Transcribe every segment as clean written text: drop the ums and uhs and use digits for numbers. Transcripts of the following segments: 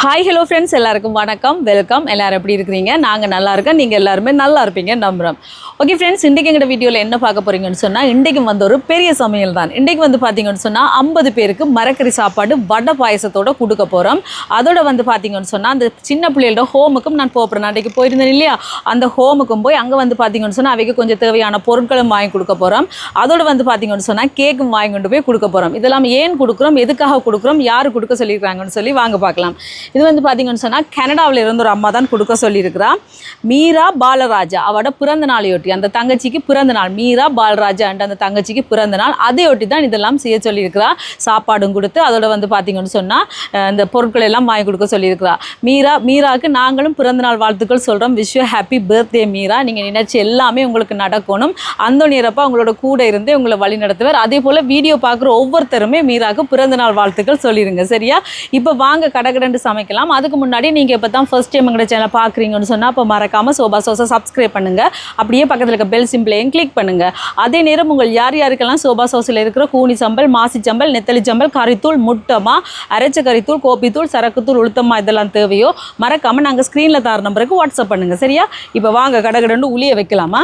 Hi hello friends, எல்லாருக்கும் வணக்கம், welcome. எல்லோரும் எப்படி இருக்கிறீங்க? நாங்கள் நல்லா இருக்கோம், நீங்கள் எல்லாருமே நல்லா இருப்பீங்க நம்புகிறோம். ஓகே ஃப்ரெண்ட்ஸ், இன்றைக்கி எங்கள் வீடியோவில் என்ன பார்க்க போகிறீங்கன்னு சொன்னால், இன்றைக்கு வந்து ஒரு பெரிய சமையல் தான். இன்றைக்கு வந்து பார்த்தீங்கன்னு சொன்னால் 50 பேருக்கு மரக்கறி சாப்பாடு வடை பாயசத்தோடு கொடுக்க போகிறோம். அதோட வந்து பார்த்தீங்கன்னு சொன்னால் அந்த சின்ன பிள்ளைகளோட ஹோமுக்கும் நான் போகிறேன். அன்றைக்கு போயிருந்தேன் இல்லையா, அந்த ஹோமுக்கும் போய் அங்கே வந்து பார்த்தீங்கன்னு சொன்னால் அவைக்கு கொஞ்சம் தேவையான பொருட்களும் வாங்கி கொடுக்க போகிறோம். அதோட வந்து பார்த்தீங்கன்னு சொன்னால் கேக்கும் வாங்கி கொண்டு போய் கொடுக்க போகிறோம். இதெல்லாம் ஏன் கொடுக்குறோம், எதுக்காக கொடுக்குறோம், யார் கொடுக்க சொல்லியிருக்காங்கன்னு சொல்லி வாங்க பார்க்கலாம். இது வந்து பார்த்தீங்கன்னு சொன்னால் கனடாவில் இருந்து ஒரு அம்மா தான் கொடுக்க சொல்லியிருக்கிறா. மீரா பாலராஜா, அவட பிறந்த நாளையொட்டி, அந்த தங்கச்சிக்கு பிறந்த நாள், மீரா பாலராஜா அண்ட் அந்த தங்கச்சிக்கு பிறந்த நாள், அதையொட்டி தான் இதெல்லாம் செய்ய சொல்லியிருக்கிறா. சாப்பாடும் கொடுத்து அதோட வந்து பார்த்தீங்கன்னு சொன்னால் இந்த பொருட்கள் எல்லாம் வாங்கி கொடுக்க சொல்லியிருக்கிறா. மீராவுக்கு நாங்களும் பிறந்தநாள் வாழ்த்துக்கள் சொல்கிறோம். Wish you happy birthday Meera. நீங்கள் நினைச்ச எல்லாமே உங்களுக்கு நடக்கணும். அந்த நேரப்பா உங்களோட கூட இருந்து உங்களை வழி நடத்துவார். அதே போல் வீடியோ பார்க்குற ஒவ்வொருத்தருமே மீராவுக்கு பிறந்தநாள் வாழ்த்துக்கள் சொல்லிடுங்க, சரியா? இப்போ வாங்க கடகடன்னு சமைக்கலாம். அதுக்கு முன்னாடி நீங்கள் இப்போ தான் ஃபர்ஸ்ட் டைம் எங்களோட சேனல் பார்க்குறீங்கன்னு சொன்னால் அப்போ மறக்காமல் சோபா சோஸை சப்ஸ்கிரைப் பண்ணுங்கள். அப்படியே பக்கத்தில் இருக்க பெல் சிம்பிளையும் கிளிக் பண்ணுங்கள். அதே நேரம் உங்கள் யாருக்கெல்லாம் சோபா சோஸில் இருக்கிற கூனி சம்பல், மாசி சம்பல், நெத்தலி சம்பல், கறித்தூள், முட்டமா, அரைச்ச கறித்தூள், கோப்பித்தூள், சரக்குத்தூள், உளுத்தமா இதெல்லாம் தேவையோ மறக்காமல் நாங்கள் ஸ்க்ரீனில் தர நம்பருக்கு வாட்ஸ்அப் பண்ணுங்கள், சரியா? இப்போ வாங்க கடகடன்னு உளிய வைக்கலாமா?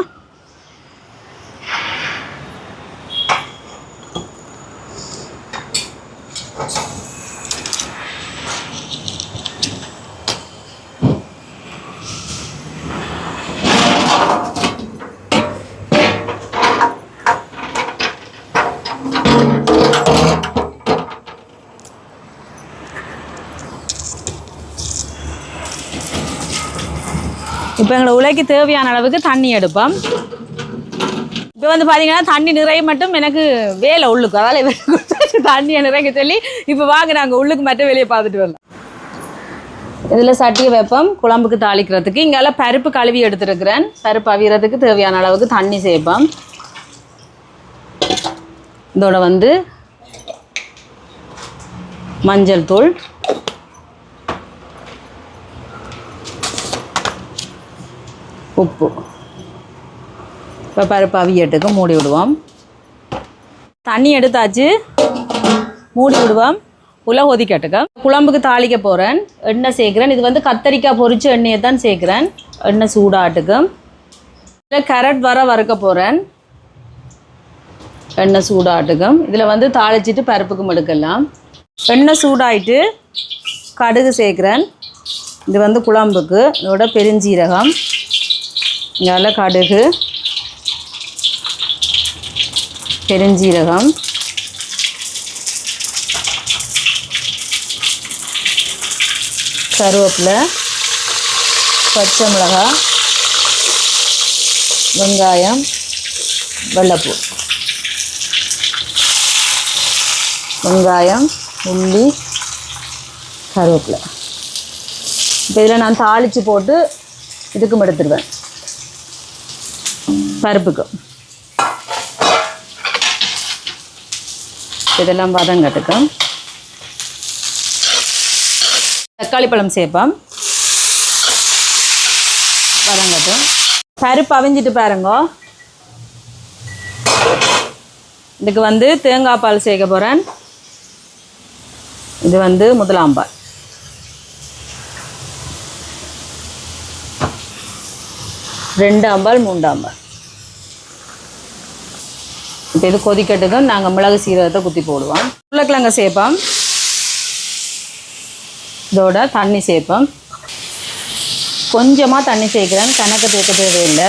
இப்போ எங்களை உலைக்கு தேவையான அளவுக்கு தண்ணி எடுப்போம். இப்போ வந்து பார்த்தீங்கன்னா தண்ணி நிறைய மட்டும் எனக்கு வேலை உள்ளுக்கு, அதால் தண்ணியை நிறைய சொல்லி இப்போ வாங்க நாங்கள் உள்ளுக்கு மட்டும் வேலையை பார்த்துட்டு வரலாம். இதில் சட்டியை வைப்போம் குழம்புக்கு தாளிக்கிறதுக்கு. இங்கெல்லாம் பருப்பு கழுவி எடுத்துருக்கிறேன். பருப்பு அவியறதுக்கு தேவையான அளவுக்கு தண்ணி சேர்ப்போம். இதோட வந்து மஞ்சள் தூள், உப்பு, இப்போ பருப்பு அவியட்டுக்கு மூடி விடுவோம். தண்ணி எடுத்தாச்சு, மூடி விடுவோம். உள்ள கொதிக்கட்டுக்க. குழம்புக்கு தாளிக்க போகிறேன். எண்ணெய் சேர்க்குறேன். இது வந்து கத்தரிக்காய் பொரிச்ச எண்ணெயை தான் சேர்க்குறேன். எண்ணெய் சூடாட்டுக்கு. இதில் கேரட் வறுக்க போகிறேன். எண்ணெய் சூடாட்டுக்கும். இதில் வந்து தாளிச்சிட்டு பருப்புக்கும் எடுக்கலாம். எண்ணெய் சூடாயிட்டு கடுகு சேர்க்குறேன். இது வந்து குழம்புக்கு. இதோட பெருஞ்சீரகம், இங்கே கடுகு, பெருஞ்சீரகம், கருவேப்பிலை, பச்சை மிளகாய், வெங்காயம், வெள்ளைப்பூ, வெங்காயம், உள்ளி, கருவேப்பிலை. இப்போ இதில் நான் தாளித்து போட்டு இதுக்கும் எடுத்துடுவேன், பருப்புக்கு. இதெல்லாம் வதங்கட்டுக்கும். தக்காளி பழம் சேர்ப்போம், வதங்கட்டும். பருப்பு அவிஞ்சிட்டு பாருங்க. இதுக்கு வந்து தேங்காய் பால் சேர்க்க போகிறேன். இது வந்து முதலாம் பால். ரெண்டாம் பால், மூன்றாம் பால். இப்போ இது கொதிக்கட்டுக்கு நாங்கள் மிளகு சீரகத்தை குத்தி போடுவோம். உருளைக்கிழங்க சேர்ப்போம். இதோட தண்ணி சேர்ப்போம். கொஞ்சமாக தண்ணி சேர்க்குறேன், கணக்கு சேர்க்க தேவையில்லை.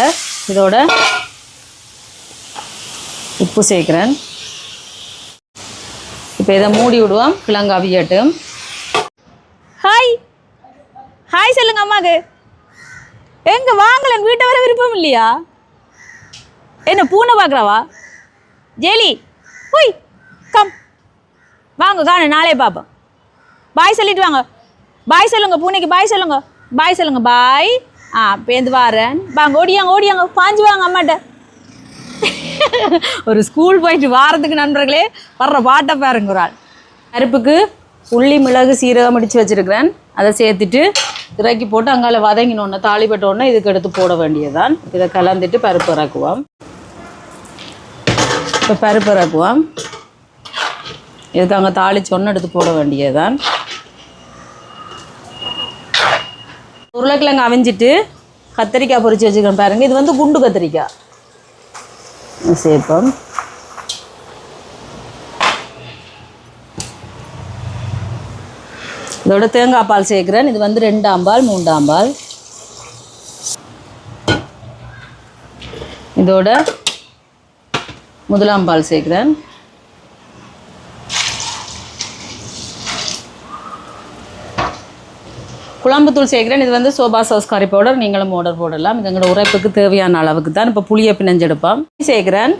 இதோட உப்பு சேர்க்குறேன். இப்போ இதை மூடி விடுவோம். கிழங்கு அவியட்டும். ஹாய் ஹாய் சொல்லுங்க அம்மாக்கு. எங்க வாங்கலன் வீட்டை வர விருப்பம் இல்லையா? என்ன பூனை பார்க்குறாவா? ஜெலி ஹுய் கம் வாங்க, காண நாளே பார்ப்போம். பாய் சொல்லிட்டு வாங்க. பாய் சொல்லுங்க, பூனைக்கு பாய் சொல்லுங்க. பாய் சொல்லுங்க, பாய். பேந்து வாரேன். வாங்க, ஓடியாங்க பாஞ்சு வாங்க அம்மாட்ட. ஒரு ஸ்கூல் போயிட்டு வாரத்துக்கு நண்பர்களே வர்ற பாட்டை பாருங்க. ஒரு ஆள் பருப்புக்கு உள்ளி, மிளகு, சீரகம் அடித்து வச்சுருக்கிறேன். அதை சேர்த்துட்டு இறக்கி போட்டு அங்கால வதங்கினோடனே தாளிப்பட்டோடனே இதுக்கு எடுத்து போட வேண்டியதுதான். இதை கலந்துட்டு பருப்பு இறக்குவோம். இப்போ பருப்பு இறக்குவோம். இதுக்கு அங்கே தாளிச்சொன்னு எடுத்து போட வேண்டியதுதான். உருளைக்கிழங்கு அவிஞ்சிட்டு கத்திரிக்காய் பொரிச்சு வச்சுக்கிறேன் பாருங்கள். இது வந்து குண்டு கத்திரிக்காய் சேர்ப்போம். இதோட தேங்காய் பால் சேர்க்குறேன். இது வந்து 2 ஆம்பால் 3 ஆம்பால். இதோட முதலாம் பால் சேர்க்குறேன். குழம்புத்தூள் சேர்க்குறேன். இது வந்து சோபா சாஸ் கறி பவுடர், நீங்களும் ஆர்டர் போடலாம். இது எங்களோட உரைப்புக்கு தேவையான அளவுக்கு தான். இப்போ புளியை பிணைஞ்செடுப்போம். சேர்க்குறேன்.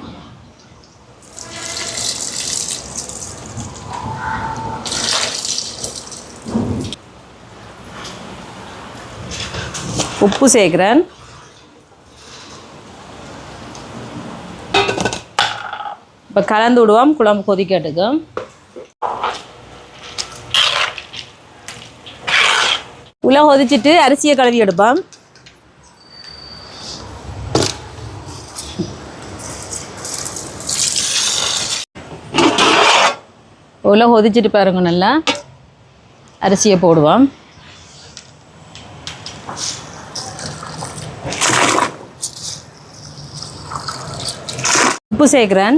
உப்பு சேர்க்குறேன். இப்போ கலந்து விடுவோம். குழம்பு கொதிக்கட்டுக்கும். உள்ள கொதிச்சுட்டு அரிசியை கழுவி எடுப்போம். உள்ள கொதிச்சுட்டு பாருங்க, நல்லா அரிசியை போடுவோம். உப்பு சேர்க்குறேன்.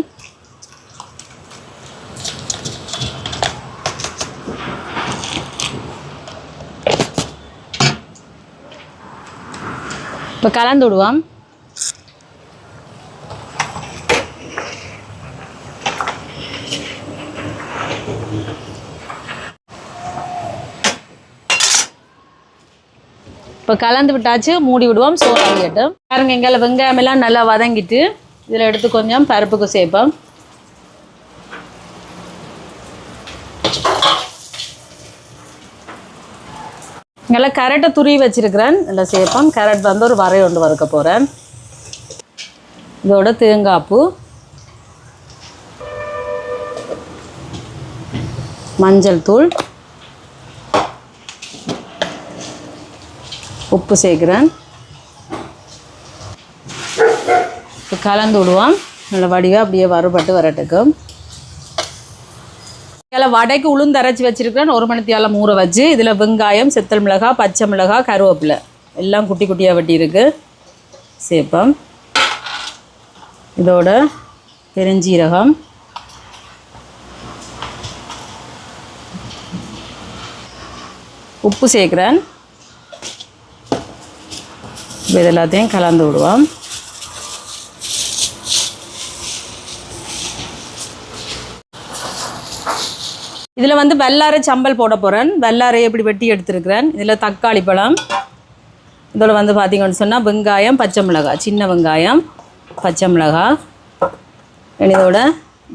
இப்போ கலந்து விடுவோம். இப்போ கலந்து விட்டாச்சு, மூடி விடுவோம். சோறு அவியட்டும். பாருங்க, எங்களை வெங்காயமெல்லாம் நல்லா வதங்கிட்டு இதில் எடுத்து கொஞ்சம் பருப்புக்கு சேர்ப்போம். நல்லா கேரட்டை துருவி வச்சிருக்கிறேன். நல்லா சேர்ப்போம். கேரட் வந்து ஒரு வரை ஒன்று வறுக்க போகிறேன். இதோட தேங்காய் பூ, மஞ்சள் தூள், உப்பு சேர்க்குறேன். இப்போ கலந்து விடுவோம். நல்லா வடிவாக அப்படியே வறுபட்டு வரட்டுக்கும். இதில் வடைக்கு உளுந்து அரைச்சி வச்சுருக்கிறேன். 1 மணித்தியால் ஊற வச்சு இதில் வெங்காயம், செத்தல் மிளகாய், பச்சை மிளகாய், கருவேப்பிலை எல்லாம் குட்டி குட்டியாக வெட்டி இருக்குது சேர்ப்போம். இதோட பெருஞ்சீரகம், உப்பு சேர்க்குறேன். இது எல்லாத்தையும் கலந்து விடுவோம். இதில் வந்து வெள்ளாரை சம்பல் போட போகிறேன். வெள்ளாரை இப்படி வெட்டி எடுத்துருக்கிறேன். இதில் தக்காளி பழம், இதோட வந்து பார்த்திங்கன்னு சொன்னால் வெங்காயம், பச்சை மிளகாய், சின்ன வெங்காயம், பச்சை மிளகாய், இதோட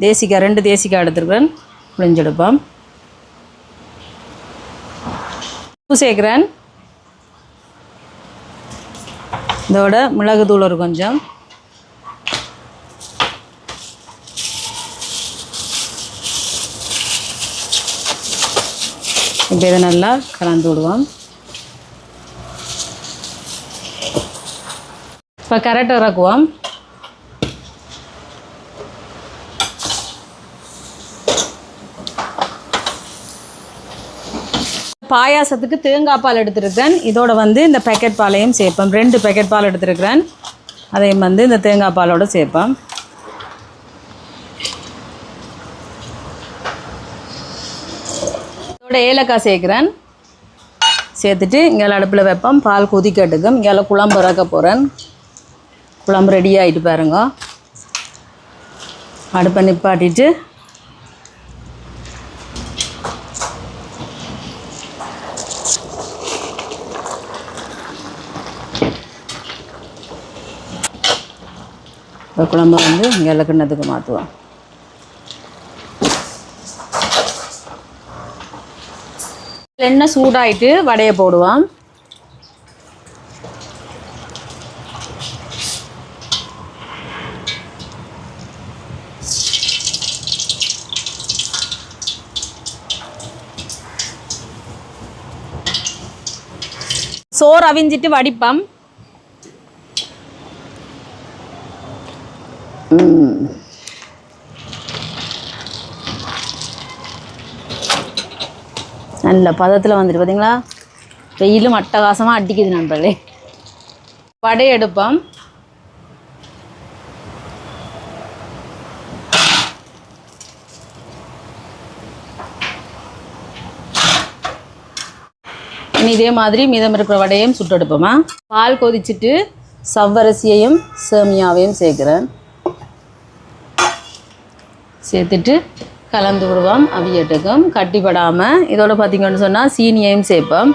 தேசிக்காய் 2 தேசிக்காய் எடுத்துருக்கிறேன். புளிஞ்செடுப்போம். உப்பு சேர்க்குறேன். இதோட மிளகு தூள் ஒரு கொஞ்சம், இப்போ இதை நல்லா கலந்து விடுவோம். இப்போ கேரட் இறக்குவோம். பாயாசத்துக்கு தேங்காய் பால் எடுத்துருக்கிறேன். இதோட வந்து இந்த பேக்கெட் பாலையும் சேர்ப்போம். 2 பேக்கெட் பால் எடுத்துருக்கிறேன். அதையும் வந்து இந்த தேங்காய் பாலோடு சேர்ப்போம். இதோட ஏலக்காய் சேர்க்குறேன். சேர்த்துட்டு இங்கே அடுப்பில் வைப்போம். பால் கொதிக்கட்டுக்கும். இங்கே குழம்பு இறக்க போகிறேன். குழம்பு ரெடி ஆகிட்டு பாருங்க. அடுப்பை நிப்பாட்டிட்டு இப்போ குழம்பு வந்து இங்கே கிண்ணத்துக்கு மாற்றுவோம். எண்ணெய் சூடாயிட்டு வடையை போடுவோம். சோறு அவிஞ்சிட்டு வடிப்பம். நல்ல பதத்தில் வந்துட்டு பார்த்தீங்களா? வெயிலும் அட்டகாசமாக அடிக்குது நண்பர்களே. வடை எடுப்போம். இனி இதே மாதிரி மீதம் இருக்கிற வடையும் சுட்டு எடுப்போமா. பால் கொதிச்சுட்டு சவ்வரிசியையும் சேமியாவையும் சேர்க்குறேன். சேர்த்துட்டு கலந்து விடுவோம். அவியட்டுக்கும் கட்டிப்படாமல். இதோட பார்த்திங்கன்னு சொன்னால் சீனியையும் சேர்ப்போம்.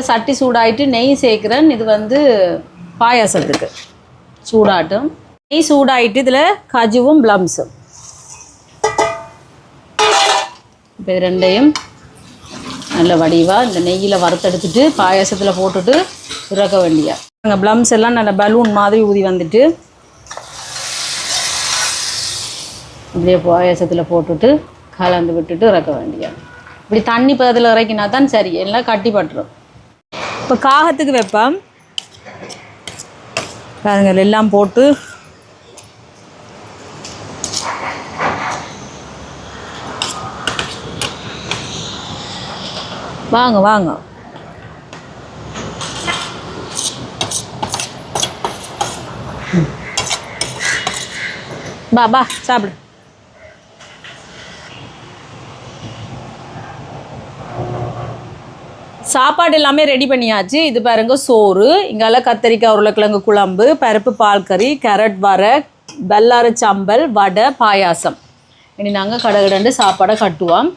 சட்டி சூடாயிட்டு நெய் சேர்க்குறேன். இது வந்து பாயாசத்துக்கு சூடாட்டும். நெய் சூடாயிட்டு இதில் காஜுவும் ப்ளம்ஸும் இப்போ இது ரெண்டையும் நல்ல வடிவாக இந்த நெய்யில் வறுத்தெடுத்துட்டு பாயாசத்தில் போட்டுட்டு இறக்க வேண்டியா. அங்கே ப்ளம்ஸ் எல்லாம் நல்ல பலூன் மாதிரி ஊதி வந்துட்டு இப்படியே பாயாசத்தில் போட்டுட்டு கலந்து விட்டுட்டு இறக்க வேண்டியா. இப்படி தண்ணி பதத்தில் இறக்கினா தான் சரி, எல்லாம் கட்டி பட்டுரும். இப்போ காகத்துக்கு வைப்பேன் பாருங்கள். எல்லாம் போட்டு வாங்க வாங்க. பா பா சாப்பிடு. சாப்பாடு எல்லாமே ரெடி பண்ணியாச்சு. இது பாருங்க சோறு, இங்கால கத்தரிக்காய் உருளைக்கிழங்கு குழம்பு, பருப்பு பால் கறி, கேரட் வரை, வெள்ளாறு சம்பல், வடை, பாயாசம். இனி நாங்கள் கடகடண்டு சாப்பாடை கட்டுவோம்.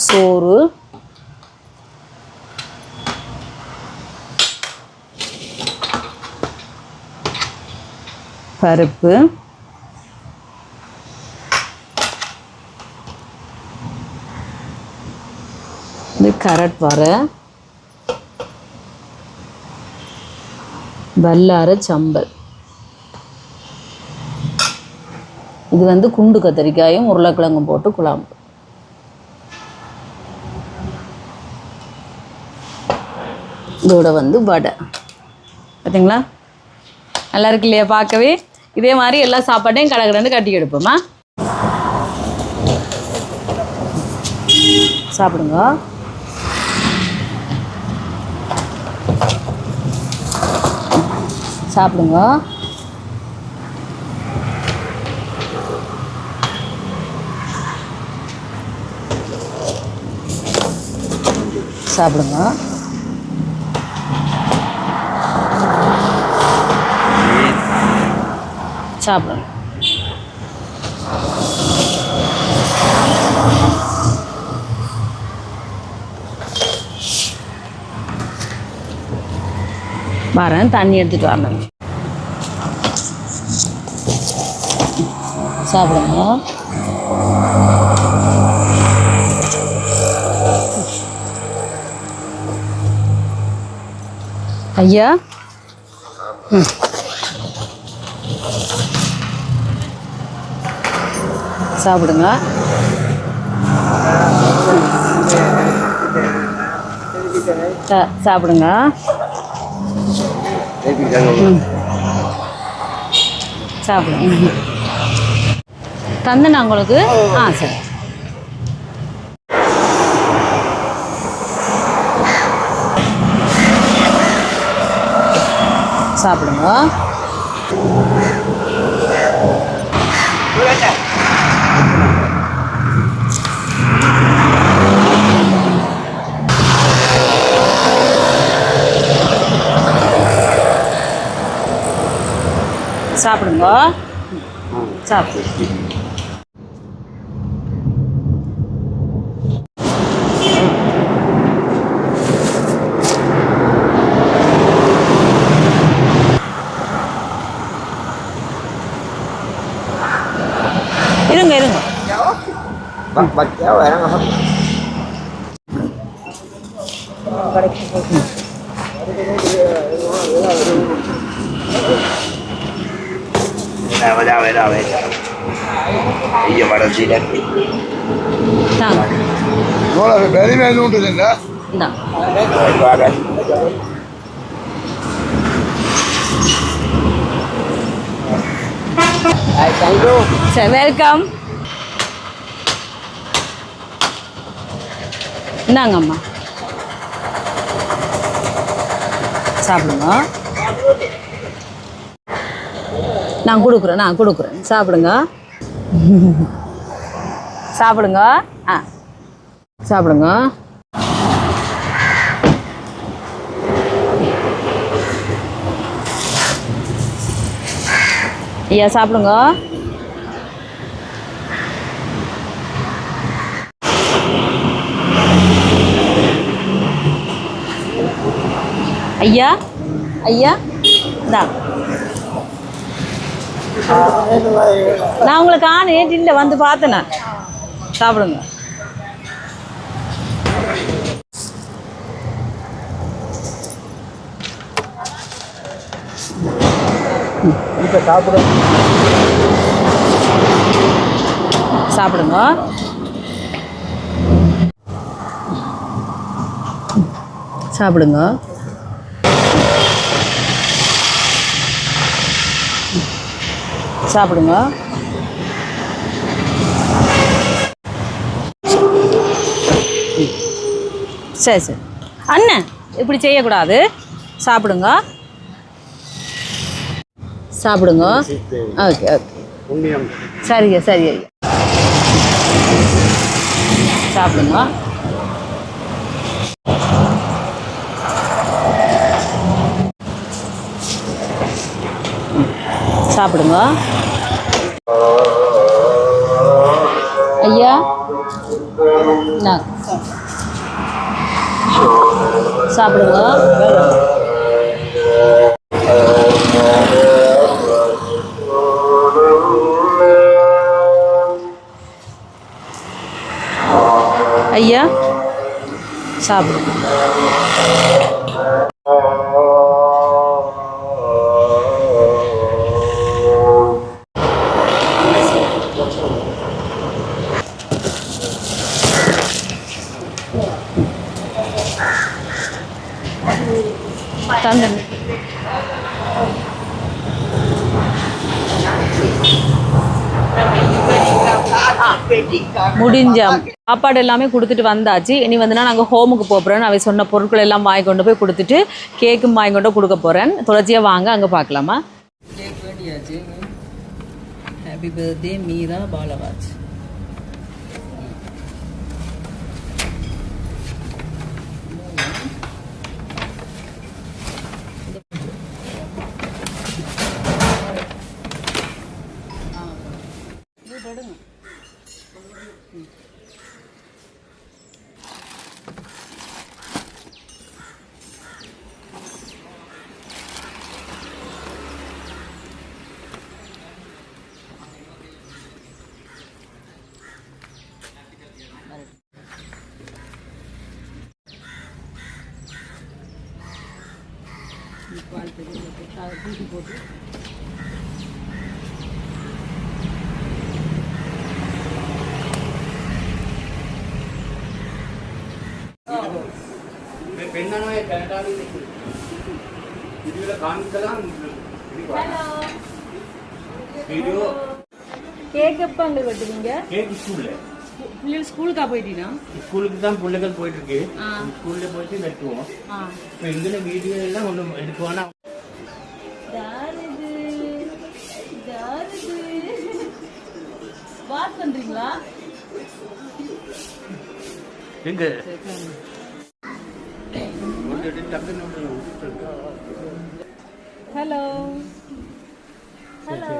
சோறு, பருப்பு, இது கேரட் வரை, வெள்ளாறு சம்பல், இது வந்து குண்டு கத்தரிக்காயும் உருளைக்கிழங்கும் போட்டு குழம்பு. இதோட வந்து வடை. பார்த்தீங்களா நல்லா இருக்கு இல்லையா பார்க்கவே. இதே மாதிரி எல்லா சாப்பாட்டையும் கடகடன்னு கட்டி எடுப்போமா. சாப்பிடுங்க. சாப்பிடுங்க. சாப்பிடுங்க. சாப்பிடுங்க. வரேன், தண்ணி எடுத்துட்டு வரணும். சாப்பிடுங்க. ஐயா சாப்பிடுங்க. சாப்பிடுங்க. சாப்பிடுங்க. தந்தேன் உங்களுக்கு. சரி. சாப்பிடுங்க. சாப்பிடுங்க. சாப்பிடு. இருங்க இருங்க. bạch kéo lại nó không nào đây bây giờ mà làm gì đấy nó là phải bé luôn được rồi đó qua đây Sir, welcome. இந்தாங்கம்மா சாப்பிடுங்க. நான் கொடுக்குறேன் சாப்பிடுங்க. சாப்பிடுங்க. ஆ சாப்பிடுங்க. ஐயா சாப்பிடுங்க. ஐயா ஐயா இந்தா நான் உங்களை காணேன் இல்லை வந்து பார்த்தேண்ணா. சாப்பிடுங்க. சாப்பிடுங்க. சாப்பிடுங்க. சாப்பிடுங்க. சரி அண்ணன் இப்படி செய்யக்கூடாது. சாப்பிடுங்க. சாப்பிடுங்க. ஓகே சரிங்க சரி ஐயா சாப்பிடுங்க. சாப்பிடுங்க. ஐயா சாப்பிடுங்க. ஐயா சாப்பிடுங்க. தந்துங்க. முடிஞ்ச சாப்பாடு எல்லாமே கொடுத்துட்டு வந்தாச்சு. இனி வந்துன்னா நாங்கள் ஹோமுக்கு போகிறோம். அவை சொன்ன பொருட்கள் எல்லாம் வாங்கி கொண்டு போய் கொடுத்துட்டு கேக்கும் வாங்கி கொண்டு கொடுக்க போகிறேன். தொடர்ச்சியாக வாங்க அங்கே பார்க்கலாமா. கேக் வேண்டியாச்சு. Happy birthday Meera Balaraj. பூட்டி போட்டு கேக் எப்போ அங்கே வெட்டுவீங்க? கேக் ஸ்கூல்ல பிள்ளைகள் ஸ்கூலுக்கா போயிட்டீங்கன்னா? ஸ்கூலுக்கு தான் பிள்ளைகள் போயிட்டு இருக்கு. ஸ்கூல்ல போயிட்டு வெட்டுவோம். இப்போ இதில் வீடியோ எல்லாம் ஒன்று எடுக்குவானா. வாட்ச் பண்றீங்களா? எங்க ஹலோ ஹலோ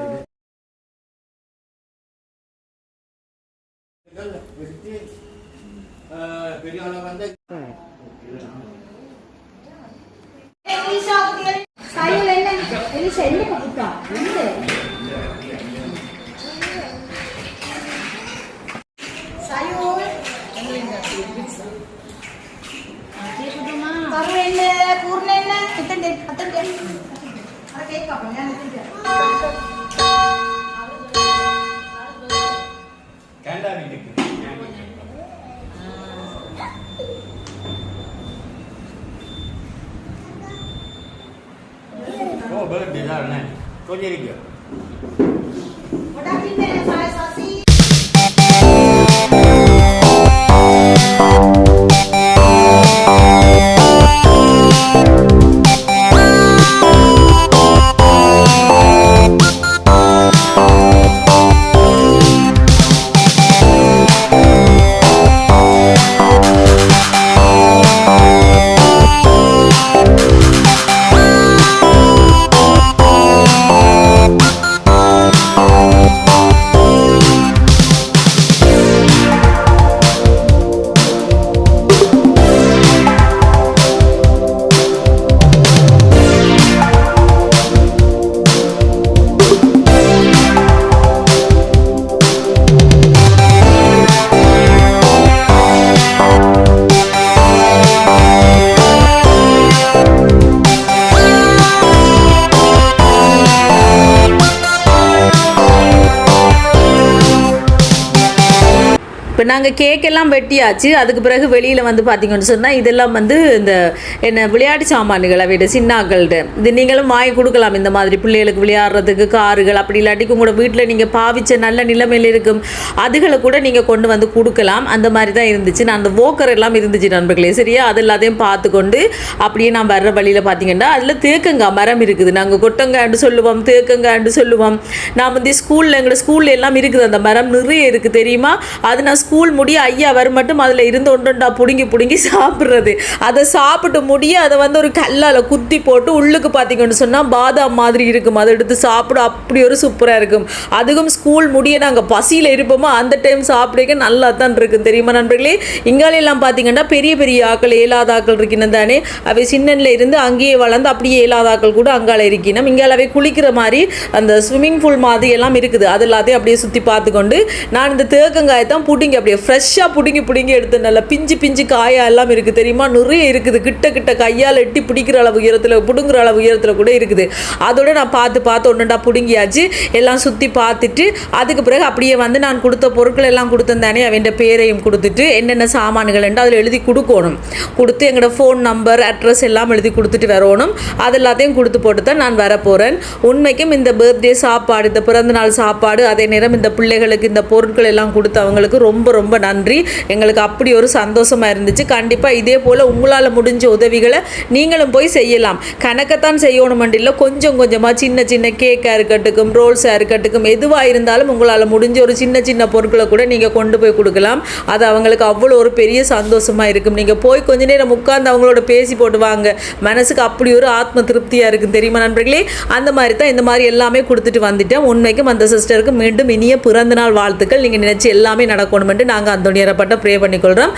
பெரியவங்க வந்து birthday lah, nak. Kau jadi ke? நாங்கள் கேக்கெல்லாம் வெட்டியாச்சு. அதுக்கு பிறகு வெளியில் வந்து பார்த்தீங்கன்னு சொன்னால் இதெல்லாம் வந்து இந்த என்ன விளையாட்டு சாமான்களை விட சின்னாக்கள்கிட்ட இது நீங்களும் வாங்கி கொடுக்கலாம். இந்த மாதிரி பிள்ளைகளுக்கு விளையாடுறதுக்கு காருகள் அப்படி இல்லாட்டிக்கு உங்களோட வீட்டில் நீங்கள் பாவிச்ச நல்ல நிலைமையில் இருக்கும் அதுகளை கூட நீங்கள் கொண்டு வந்து கொடுக்கலாம். அந்த மாதிரி தான் இருந்துச்சு. நான் அந்த வோக்கர் எல்லாம் இருந்துச்சு நண்பர்களே, சரியா? அது எல்லாத்தையும் பார்த்து கொண்டு அப்படியே நான் வர்ற வழியில் பார்த்தீங்கன்னா அதில் தேக்கங்காய் மரம் இருக்குது. நாங்கள் கொட்டங்காய்ன்னு சொல்லுவோம், தேக்கங்காய்ன்னு சொல்லுவோம். நான் வந்து எங்களோட ஸ்கூலில் எல்லாம் இருக்குது அந்த மரம் நிறைய இருக்குது தெரியுமா? அது நான் ஸ்கூல் முடிய ஐயா வர மட்டும் அதில் இருந்து ஒன்றுண்டா பிடுங்கி சாப்பிட்றது. அதை சாப்பிட்டு முடிய அதை வந்து ஒரு கல்லால் குத்தி போட்டு உள்ளுக்கு பார்த்தீங்கன்னு சொன்னால் பாதாம் மாதிரி இருக்கும். அதை எடுத்து சாப்பிட அப்படி ஒரு சூப்பராக இருக்கும். அதுவும் ஸ்கூல் முடிய நாங்கள் பசியில் இருப்போமோ அந்த டைம் சாப்பிடுங்க நல்லா தான் இருக்கும் தெரியுமா நண்பர்களே? இங்காலெல்லாம் பார்த்தீங்கன்னா பெரிய பெரிய ஆக்கள் ஏழாத ஆக்கள் இருக்கணும் தானே, அவை சின்னன்ல இருந்து அங்கேயே வளர்ந்து அப்படியே ஏழாத ஆக்கள் கூட அங்கால இருக்கணும். இங்காலவே குளிக்கிற மாதிரி அந்த ஸ்விம்மிங் பூல் மாதிரி எல்லாம் இருக்குது. அது எல்லாத்தையும் அப்படியே சுற்றி பார்த்துக்கொண்டு நான் இந்த தேக்கங்காயை தான் புடுங்கி அப்படியே ஃப்ரெஷ்ஷாக புடுங்கி எடுத்து நல்லா பிஞ்சு காயா எல்லாம் இருக்குது தெரியுமா? நிறைய இருக்குது. கிட்ட கையால் எட்டி பிடிக்கிற அளவு உயரத்தில் பிடுங்குற அளவு உயரத்தில் கூட இருக்குது. அதோட நான் பார்த்து ஒன்றுண்டா பிடுங்கியாச்சு. எல்லாம் சுற்றி பார்த்துட்டு அதுக்கு பிறகு அப்படியே வந்து நான் கொடுத்த பொருட்கள் எல்லாம் கொடுத்தேன் அவன் பேரையும் கொடுத்துட்டு என்னென்ன சாமான்கள் என்று அதில் எழுதி கொடுக்கணும். கொடுத்து எங்களோட ஃபோன் நம்பர் அட்ரஸ் எல்லாம் எழுதி கொடுத்துட்டு வரணும். அது எல்லாத்தையும் கொடுத்து போட்டு தான் நான் வர போகிறேன். உண்மைக்கும் இந்த பர்த்டே சாப்பாடு, இந்த பிறந்தநாள் சாப்பாடு, அதே நேரம் இந்த பிள்ளைகளுக்கு இந்த பொருட்கள் எல்லாம் கொடுத்து அவங்களுக்கு ரொம்ப ரொம்ப நன்றி. எங்களுக்கு அப்படி ஒரு சந்தோஷமாக இருந்துச்சு. கண்டிப்பாக இதே போல் உங்களால் முடிஞ்ச உதவிகளை நீங்களும் போய் செய்யலாம். கணக்கத்தான் செய்யணுமெண்டில்லை, கொஞ்சமாக சின்ன கேக்காக இருக்கட்டும், ரோல்ஸாக இருக்கட்டும், எதுவாக இருந்தாலும் உங்களால் முடிஞ்ச ஒரு சின்ன பொருட்களை கூட நீங்கள் கொண்டு போய் கொடுக்கலாம். அது அவங்களுக்கு அவ்வளோ ஒரு பெரிய சந்தோஷமாக இருக்கும். நீங்கள் போய் கொஞ்ச நேரம் உட்கார்ந்து அவங்களோட பேசி போட்டு வாங்க, மனசுக்கு அப்படி ஒரு ஆத்ம திருப்தியாக இருக்கும் தெரியுமா நண்பர்களே? அந்த மாதிரி தான் இந்த மாதிரி எல்லாமே கொடுத்துட்டு வந்துட்டேன். உண்மைக்கும் அந்த சிஸ்டருக்கு மீண்டும் இனிய பிறந்தநாள் வாழ்த்துக்கள். நீங்கள் நினைச்சு எல்லாமே நடக்கணும் என்று நாங்கள் அந்த நேரப்பட்ட ப்ரே பண்ணிக்கொள்கிறோம்.